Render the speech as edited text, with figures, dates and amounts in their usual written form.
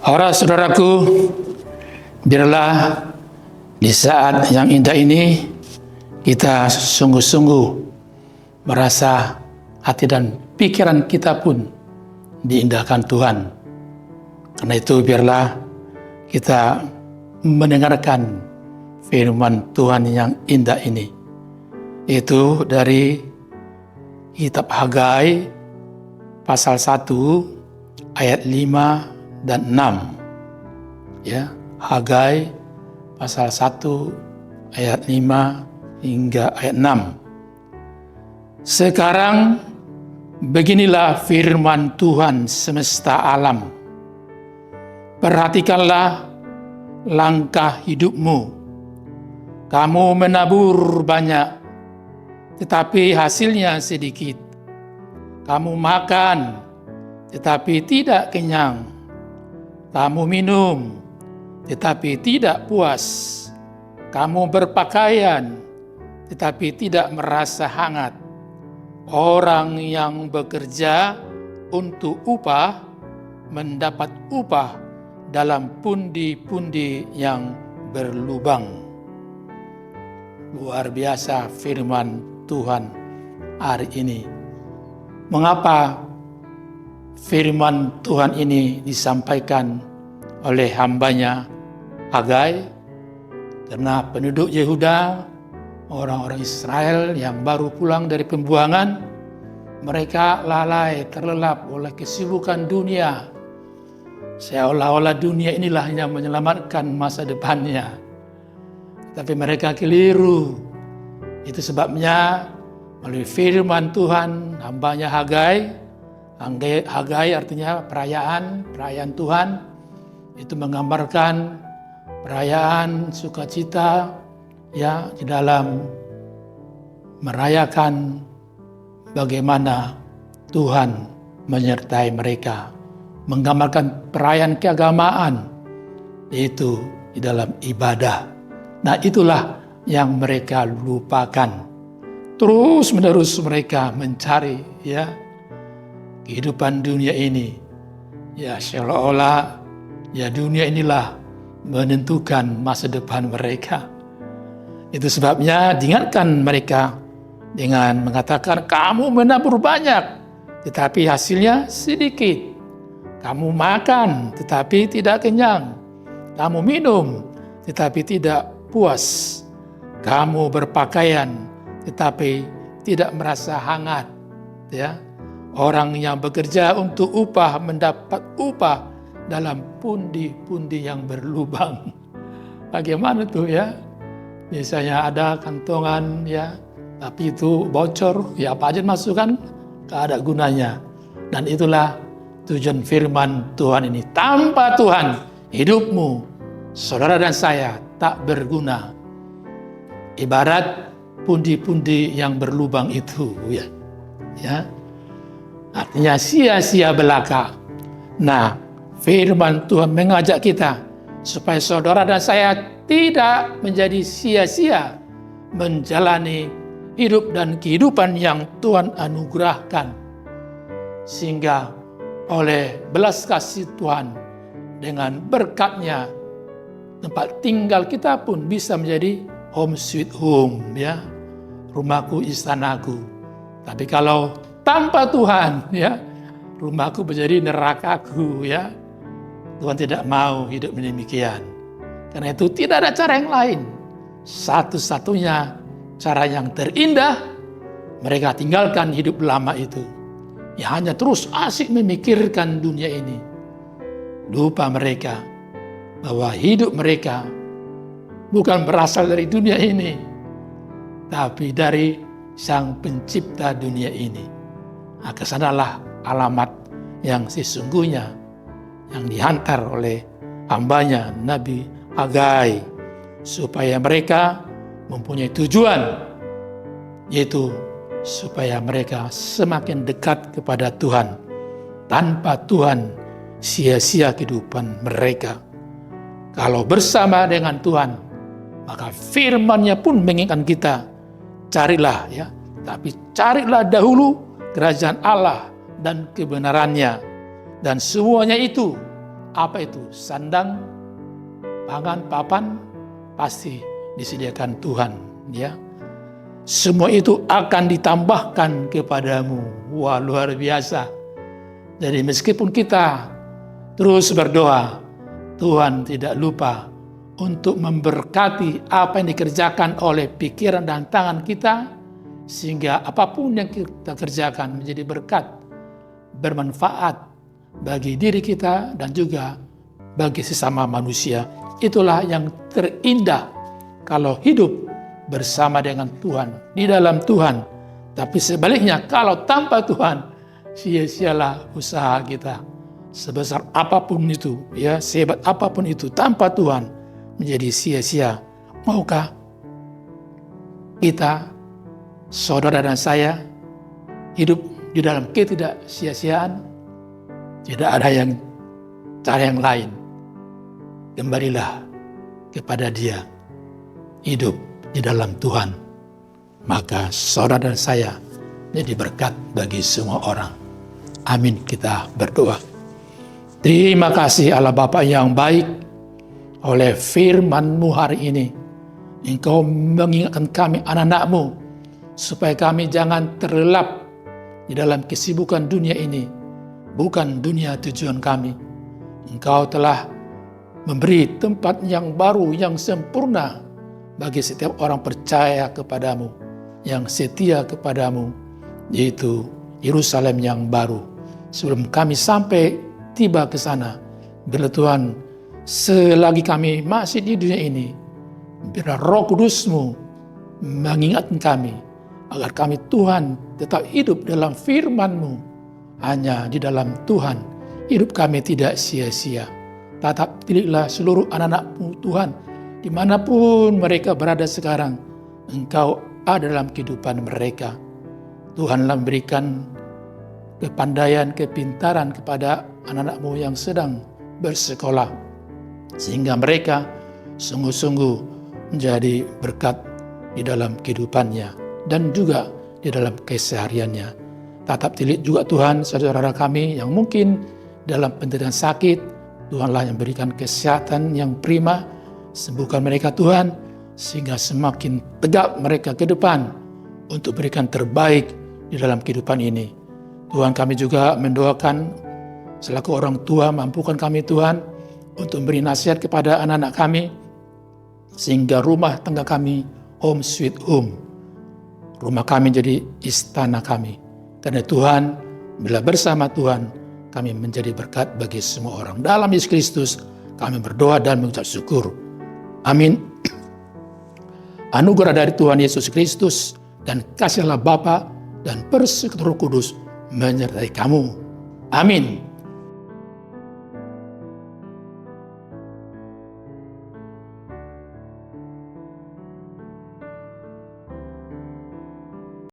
Saudaraku, biarlah di saat yang indah ini kita sungguh-sungguh merasa hati dan pikiran kita pun diindahkan Tuhan. Karena itu biarlah kita mendengarkan firman Tuhan yang indah ini. Itu dari kitab Hagai pasal 1 ayat 5 dan 6. Ya, Hagai pasal 1 ayat 5 hingga ayat 6. Sekarang beginilah firman Tuhan semesta alam. Perhatikanlah langkah hidupmu. Kamu menabur banyak, tetapi hasilnya sedikit. Kamu makan, tetapi tidak kenyang. Kamu minum, tetapi tidak puas. Kamu berpakaian, tetapi tidak merasa hangat. Orang yang bekerja untuk upah mendapat upah dalam pundi-pundi yang berlubang. Luar biasa firman Tuhan hari ini. Mengapa firman Tuhan ini disampaikan oleh hambanya Hagai? Karena penduduk Yehuda, orang-orang Israel yang baru pulang dari pembuangan, mereka lalai, terlelap oleh kesibukan dunia. Seolah-olah dunia inilah yang menyelamatkan masa depannya. Tapi mereka keliru. Itu sebabnya melalui firman Tuhan, hambanya Hagai artinya perayaan Tuhan. Itu menggambarkan perayaan sukacita ya di dalam merayakan bagaimana Tuhan menyertai mereka. Menggambarkan perayaan keagamaan, yaitu di dalam ibadah. Nah, itulah yang mereka lupakan. Terus menerus mereka mencari ya kehidupan dunia ini. Ya seolah-olah ya dunia inilah menentukan masa depan mereka. Itu sebabnya diingatkan mereka dengan mengatakan, kamu menabur banyak, tetapi hasilnya sedikit. Kamu makan, tetapi tidak kenyang. Kamu minum, tetapi tidak puas. Kamu berpakaian, tetapi tidak merasa hangat. Ya, orang yang bekerja untuk upah mendapat upah dalam pundi-pundi yang berlubang. Bagaimana tuh ya? Misalnya ada kantongan ya, tapi itu bocor, ya apa aja masukkan, gak ada gunanya. Dan itulah tujuan firman Tuhan ini. Tanpa Tuhan, hidupmu, saudara dan saya, tak berguna. Ibarat pundi-pundi yang berlubang itu, ya. Artinya sia-sia belaka. Nah, firman Tuhan mengajak kita supaya saudara dan saya tidak menjadi sia-sia menjalani hidup dan kehidupan yang Tuhan anugerahkan. Sehingga oleh belas kasih Tuhan dengan berkat-Nya tempat tinggal kita pun bisa menjadi home sweet home ya, rumahku istanaku. Tapi kalau tanpa Tuhan ya, rumahku menjadi nerakaku ya. Tuhan tidak mau hidup demikian. Karena itu tidak ada cara yang lain. Satu-satunya cara yang terindah, mereka tinggalkan hidup lama itu. Ya hanya terus asik memikirkan dunia ini. Lupa mereka bahwa hidup mereka bukan berasal dari dunia ini, tapi dari Sang Pencipta dunia ini. Nah, kesanalah alamat yang sesungguhnya yang dihantar oleh hambanya Nabi Hagai, supaya mereka mempunyai tujuan, yaitu supaya mereka semakin dekat kepada Tuhan. Tanpa Tuhan, sia-sia kehidupan mereka. Kalau bersama dengan Tuhan, maka firman-Nya pun mengingatkan kita, carilah ya, tapi carilah dahulu kerajaan Allah dan kebenarannya, dan semuanya itu Apa itu? Sandang, pangan, papan, pasti disediakan Tuhan. Ya, semua itu akan ditambahkan kepadamu. Wah, luar biasa. Jadi meskipun kita terus berdoa, Tuhan tidak lupa untuk memberkati apa yang dikerjakan oleh pikiran dan tangan kita, sehingga apapun yang kita kerjakan menjadi berkat, bermanfaat bagi diri kita dan juga bagi sesama manusia. Itulah yang terindah kalau hidup bersama dengan Tuhan, di dalam Tuhan. Tapi sebaliknya, kalau tanpa Tuhan, sia-sialah usaha kita. Sebesar apapun itu, ya, sehebat apapun itu, tanpa Tuhan menjadi sia-sia. Maukah kita, saudara dan saya, hidup di dalam ketidaksia-siaan? Tidak ada cara yang lain. Kembalilah kepada Dia. Hidup di dalam Tuhan. Maka saudara dan saya jadi berkat bagi semua orang. Amin, kita berdoa. Terima kasih Allah Bapa yang baik, oleh firman-Mu hari ini. Engkau mengingatkan kami anak-anak-Mu, supaya kami jangan terlelap di dalam kesibukan dunia ini. Bukan dunia tujuan kami. Engkau telah memberi tempat yang baru, yang sempurna bagi setiap orang percaya kepadamu, yang setia kepadamu, yaitu Yerusalem yang baru. Sebelum kami sampai tiba ke sana, biarlah Tuhan, selagi kami masih di dunia ini, biarlah Roh Kudus-Mu mengingatkan kami, agar kami Tuhan tetap hidup dalam firman-Mu. Hanya di dalam Tuhan, hidup kami tidak sia-sia. Tatap pilihlah seluruh anak-anak-Mu Tuhan, dimanapun mereka berada sekarang, Engkau ada dalam kehidupan mereka. Tuhanlah memberikan kepandaian, kepintaran kepada anak-anak-Mu yang sedang bersekolah, sehingga mereka sungguh-sungguh menjadi berkat di dalam kehidupannya dan juga di dalam kesehariannya. Tatap tilik juga Tuhan saudara kami yang mungkin dalam penderitaan sakit, Tuhanlah yang berikan kesehatan yang prima, sembuhkan mereka Tuhan, sehingga semakin tegak mereka ke depan untuk berikan terbaik di dalam kehidupan ini. Tuhan, kami juga mendoakan selaku orang tua, mampukan kami Tuhan untuk memberi nasihat kepada anak-anak kami, sehingga rumah tangga kami home sweet home. Rumah kami jadi istana kami. Karena Tuhan, bila bersama Tuhan, kami menjadi berkat bagi semua orang. Dalam Yesus Kristus, kami berdoa dan mengucap syukur. Amin. Anugerah dari Tuhan Yesus Kristus dan kasih Allah Bapa dan persekutuan Roh Kudus menyertai kamu. Amin.